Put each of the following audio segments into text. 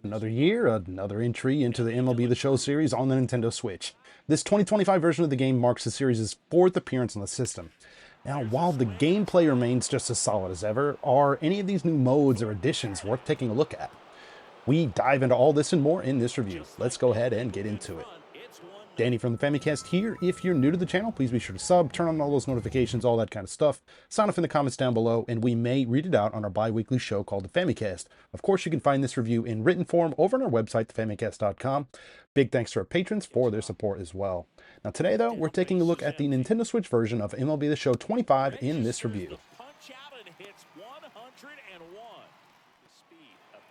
Another year, another entry into the MLB The Show series on the Nintendo Switch. This 2025 version of the game marks the series' fourth appearance on the system. Now, while the gameplay remains just as solid as ever, are any of these new modes or additions worth taking a look at? We dive into all this and more in this review. Let's go ahead and get into it. Danny from the Famicast here. If you're new to the channel, please be sure to sub, turn on all those notifications, all that kind of stuff. Sign up in the comments down below, and we may read it out on our bi-weekly show called the Famicast. Of course, you can find this review in written form over on our website, thefamicast.com. Big thanks to our patrons for their support as well. Now today, though, we're taking a look at the Nintendo Switch version of MLB The Show 25 in this review.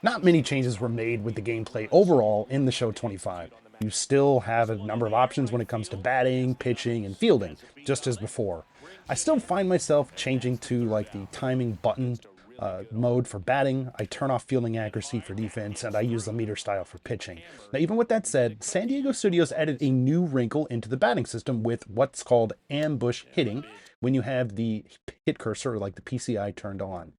Not many changes were made with the gameplay overall in the Show 25. You still have a number of options when it comes to batting, pitching, and fielding, just as before. I still find myself changing to like the timing button mode for batting. I turn off fielding accuracy for defense, and I use the meter style for pitching. Now, even with that said, San Diego Studios added a new wrinkle into the batting system with what's called ambush hitting when you have the hit cursor, or like the PCI, turned on.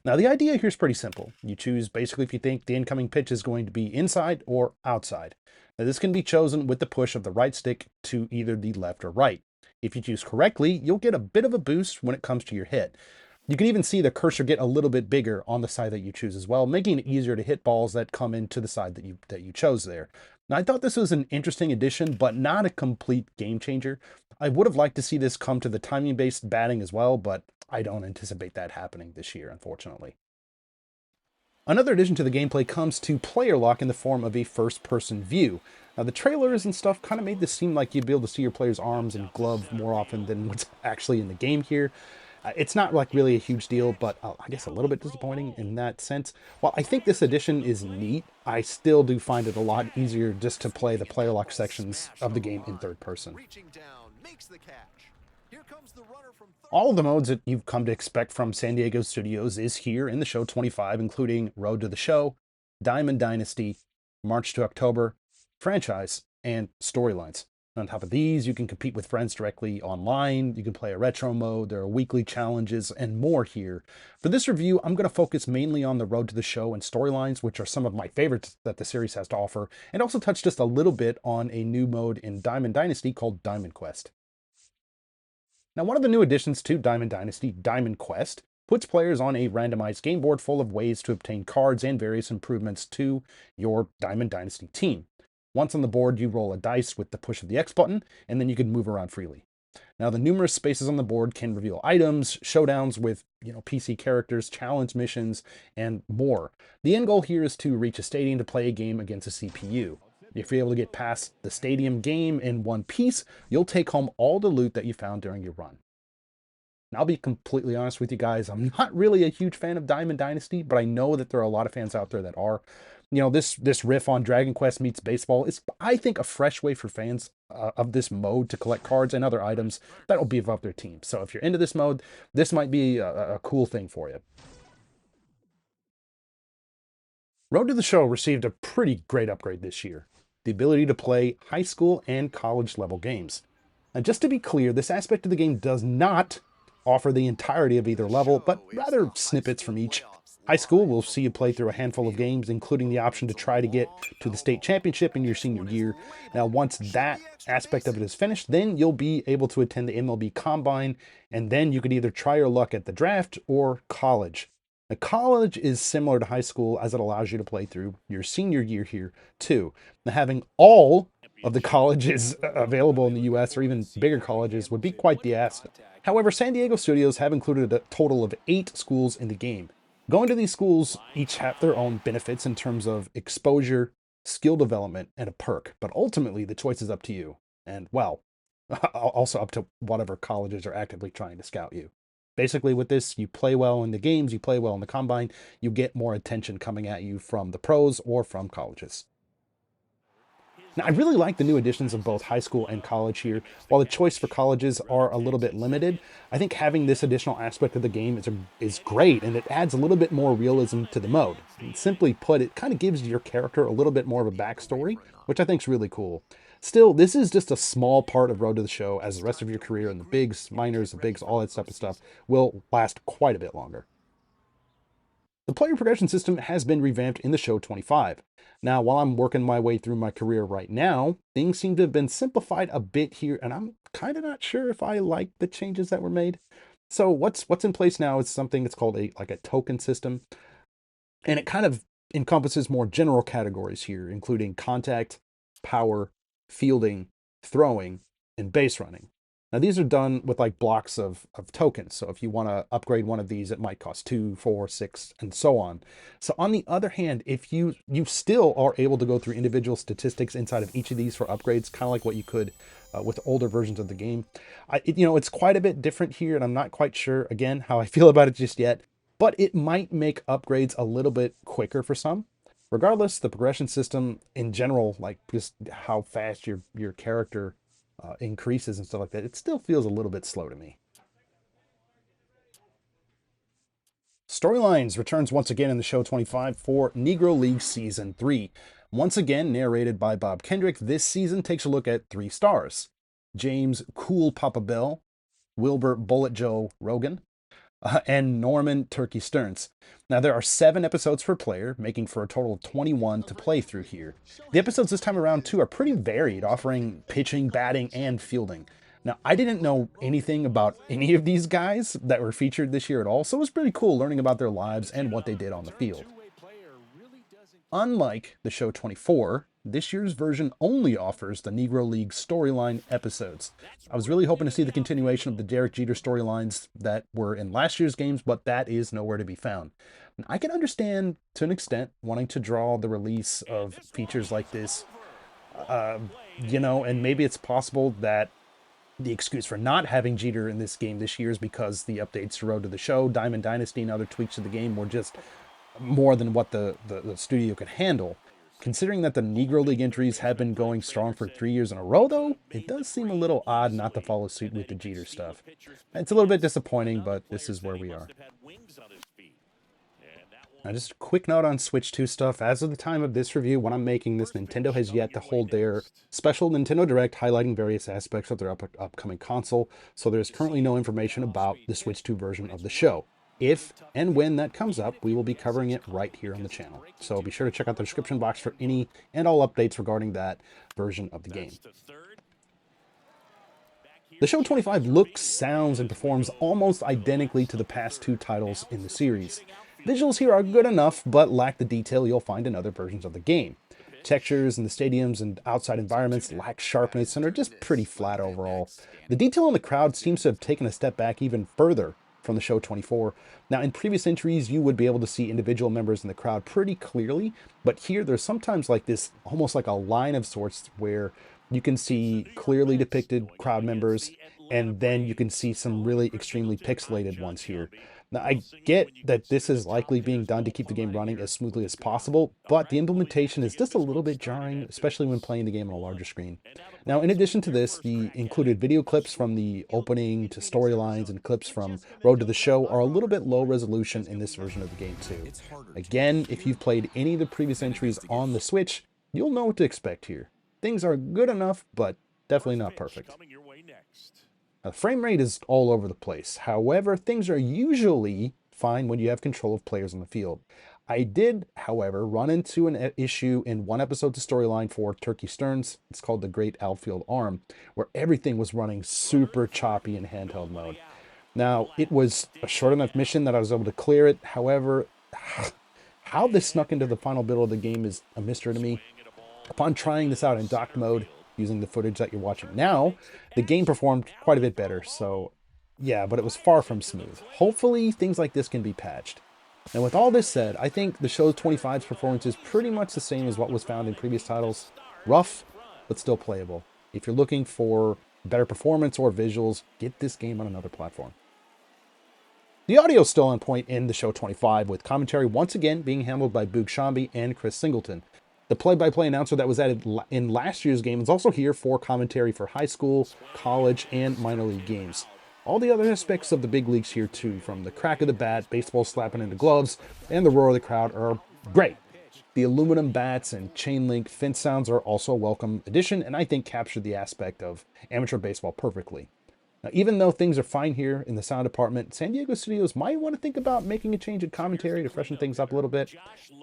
Now, the idea here is pretty simple. You choose basically if you think the incoming pitch is going to be inside or outside. Now, this can be chosen with the push of the right stick to either the left or right. If you choose correctly, you'll get a bit of a boost when it comes to your hit. You can even see the cursor get a little bit bigger on the side that you choose as well, making it easier to hit balls that come into the side that you chose there. Now, I thought this was an interesting addition, but not a complete game changer. I would have liked to see this come to the timing-based batting as well, but I don't anticipate that happening this year, unfortunately. Another addition to the gameplay comes to player lock in the form of a first-person view. Now, the trailers and stuff kind of made this seem like you'd be able to see your player's arms and glove more often than what's actually in the game here. It's not like really a huge deal, but I guess a little bit disappointing in that sense. While I think this addition is neat, I still do find it a lot easier just to play the player lock sections of the game in third person. All of the modes that you've come to expect from San Diego Studios is here in the Show 25, including Road to the Show, Diamond Dynasty, March to October, Franchise, and Storylines. On top of these, you can compete with friends directly online, you can play a retro mode, there are weekly challenges, and more here. For this review, I'm going to focus mainly on the Road to the Show and Storylines, which are some of my favorites that the series has to offer, and also touch just a little bit on a new mode in Diamond Dynasty called Diamond Quest. Now, one of the new additions to Diamond Dynasty, Diamond Quest, puts players on a randomized game board full of ways to obtain cards and various improvements to your Diamond Dynasty team. Once on the board, you roll a dice with the push of the X button, and then you can move around freely. Now, the numerous spaces on the board can reveal items, showdowns with PC characters, challenge missions, and more. The end goal here is to reach a stadium to play a game against a CPU. If you're able to get past the stadium game in one piece, you'll take home all the loot that you found during your run. Now, I'll be completely honest with you guys, I'm not really a huge fan of Diamond Dynasty, but I know that there are a lot of fans out there that are. This riff on Dragon Quest meets baseball is, I think, a fresh way for fans of this mode to collect cards and other items that will beef up their team. So if you're into this mode, this might be a cool thing for you. Road to the Show received a pretty great upgrade this year. The ability to play high school and college level games. Now, just to be clear, this aspect of the game does not offer the entirety of either level, but rather snippets from each. High school will see you play through a handful of games, including the option to try to get to the state championship in your senior year. Now, once that aspect of it is finished, then you'll be able to attend the MLB Combine, and then you could either try your luck at the draft or college. Now, college is similar to high school as it allows you to play through your senior year here, too. Now, having all of the colleges available in the US, or even bigger colleges, would be quite the asset. However, San Diego Studios have included a total of 8 schools in the game. Going to these schools each have their own benefits in terms of exposure, skill development, and a perk, but ultimately the choice is up to you. And, well, also up to whatever colleges are actively trying to scout you. Basically, with this, you play well in the games, you play well in the combine, you get more attention coming at you from the pros or from colleges. Now, I really like the new additions of both high school and college here. While the choice for colleges are a little bit limited, I think having this additional aspect of the game is great, and it adds a little bit more realism to the mode. And simply put, it kind of gives your character a little bit more of a backstory, which I think is really cool. Still, this is just a small part of Road to the Show, as the rest of your career in the bigs, minors, the bigs, all that type of stuff will last quite a bit longer. The player progression system has been revamped in the show 25. Now, while I'm working my way through my career right now, things seem to have been simplified a bit here, and I'm kind of not sure if I like the changes that were made. So what's in place now is something that's called a token system, and it kind of encompasses more general categories here, including contact, power, fielding, throwing, and base running. Now, these are done with like blocks of tokens. So if you want to upgrade one of these, it might cost 2, 4, 6, and so on. So on the other hand, if you still are able to go through individual statistics inside of each of these for upgrades, kind of like what you could with older versions of the game. It's quite a bit different here, and I'm not quite sure, again, how I feel about it just yet, but it might make upgrades a little bit quicker for some. Regardless, the progression system in general, like just how fast your character increases and stuff like that, it still feels a little bit slow to me. Storylines returns once again in the show 25 for Negro League Season 3. Once again, narrated by Bob Kendrick, this season takes a look at 3 stars. James Cool Papa Bell, Wilbur Bullet Joe Rogan, and Norman Turkey Stearns. Now, there are 7 episodes per player, making for a total of 21 to play through here. The episodes this time around, too, are pretty varied, offering pitching, batting, and fielding. Now, I didn't know anything about any of these guys that were featured this year at all, so it was pretty cool learning about their lives and what they did on the field. Unlike the show 24, this year's version only offers the Negro League storyline episodes. I was really hoping to see the continuation of the Derek Jeter storylines that were in last year's games, but that is nowhere to be found. And I can understand, to an extent, wanting to draw the release of features like this, and maybe it's possible that the excuse for not having Jeter in this game this year is because the updates to Road to the Show, Diamond Dynasty, and other tweaks to the game were just more than what the studio could handle. Considering that the Negro League entries have been going strong for 3 years in a row, though, it does seem a little odd not to follow suit with the Jeter stuff. It's a little bit disappointing, but this is where we are. Now, just a quick note on Switch 2 stuff. As of the time of this review, when I'm making this, Nintendo has yet to hold their special Nintendo Direct highlighting various aspects of their upcoming console, so there's currently no information about the Switch 2 version of the show. If and when that comes up, we will be covering it right here on the channel. So be sure to check out the description box for any and all updates regarding that version of the game. The show 25 looks, sounds, and performs almost identically to the past 2 titles in the series. Visuals here are good enough, but lack the detail you'll find in other versions of the game. Textures in the stadiums and outside environments lack sharpness and are just pretty flat overall. The detail in the crowd seems to have taken a step back even further from the show 24. Now, in previous entries, you would be able to see individual members in the crowd pretty clearly, but here there's sometimes like this, almost like a line of sorts where you can see clearly depicted crowd members, and then you can see some really extremely pixelated ones here. Now, I get that this is likely being done to keep the game running as smoothly as possible, but the implementation is just a little bit jarring, especially when playing the game on a larger screen. Now, in addition to this, the included video clips from the opening to storylines and clips from Road to the Show are a little bit low resolution in this version of the game too. Again, if you've played any of the previous entries on the Switch, you'll know what to expect here. Things are good enough, but definitely not perfect. Now, the frame rate is all over the place. However, things are usually fine when you have control of players on the field. I did, however, run into an issue in one episode to storyline for Turkey Stearns. It's called The Great Outfield Arm, where everything was running super choppy in handheld mode. Now, it was a short enough mission that I was able to clear it. However, how this snuck into the final bit of the game is a mystery to me. Upon trying this out in docked mode, using the footage that you're watching now, the game performed quite a bit better. So, yeah, but it was far from smooth. Hopefully, things like this can be patched. And with all this said, I think the show 25's performance is pretty much the same as what was found in previous titles. Rough, but still playable. If you're looking for better performance or visuals, get this game on another platform. The audio is still on point in the show 25, with commentary once again being handled by Boog Shambi and Chris Singleton. The play-by-play announcer that was added in last year's game is also here for commentary for high school, college, and minor league games. All the other aspects of the big leagues here too, from the crack of the bat, baseball slapping into gloves, and the roar of the crowd are great. The aluminum bats and chain link fence sounds are also a welcome addition, and I think capture the aspect of amateur baseball perfectly. Now, even though things are fine here in the sound department, San Diego Studios might want to think about making a change in commentary to freshen things up a little bit.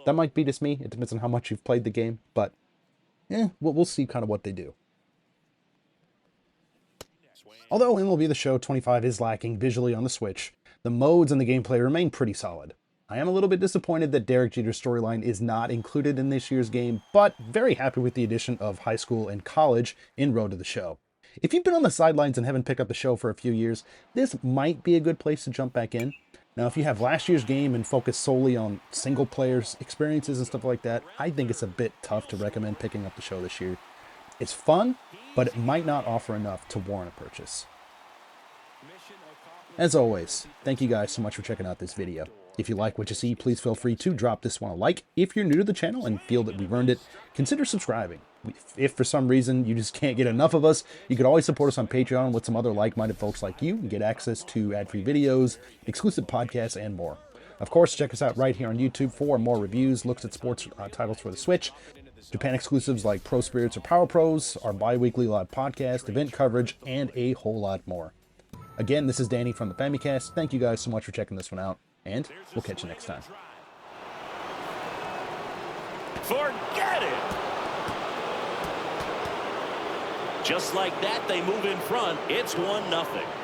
That might be just me. It depends on how much you've played the game, but we'll see kind of what they do. Although MLB The Show 25 is lacking visually on the Switch, the modes and the gameplay remain pretty solid. I am a little bit disappointed that Derek Jeter's storyline is not included in this year's game, but very happy with the addition of high school and college in Road to the Show. If you've been on the sidelines and haven't picked up the show for a few years, this might be a good place to jump back in. Now, if you have last year's game and focus solely on single players experiences and stuff like that, I think it's a bit tough to recommend picking up the show this year. It's fun, but it might not offer enough to warrant a purchase. As always, thank you guys so much for checking out this video. If you like what you see, please feel free to drop this one a like. If you're new to the channel and feel that we've earned it, consider subscribing. If for some reason you just can't get enough of us, you could always support us on Patreon with some other like-minded folks like you and get access to ad-free videos, exclusive podcasts, and more. Of course, check us out right here on YouTube for more reviews, looks at sports titles for the Switch, Japan exclusives like Pro Spirits or Power Pros, our bi-weekly live podcast, event coverage, and a whole lot more. Again, this is Danny from the Famicast. Thank you guys so much for checking this one out, and we'll catch you next time. Forget it! Just like that, they move in front. It's 1-0.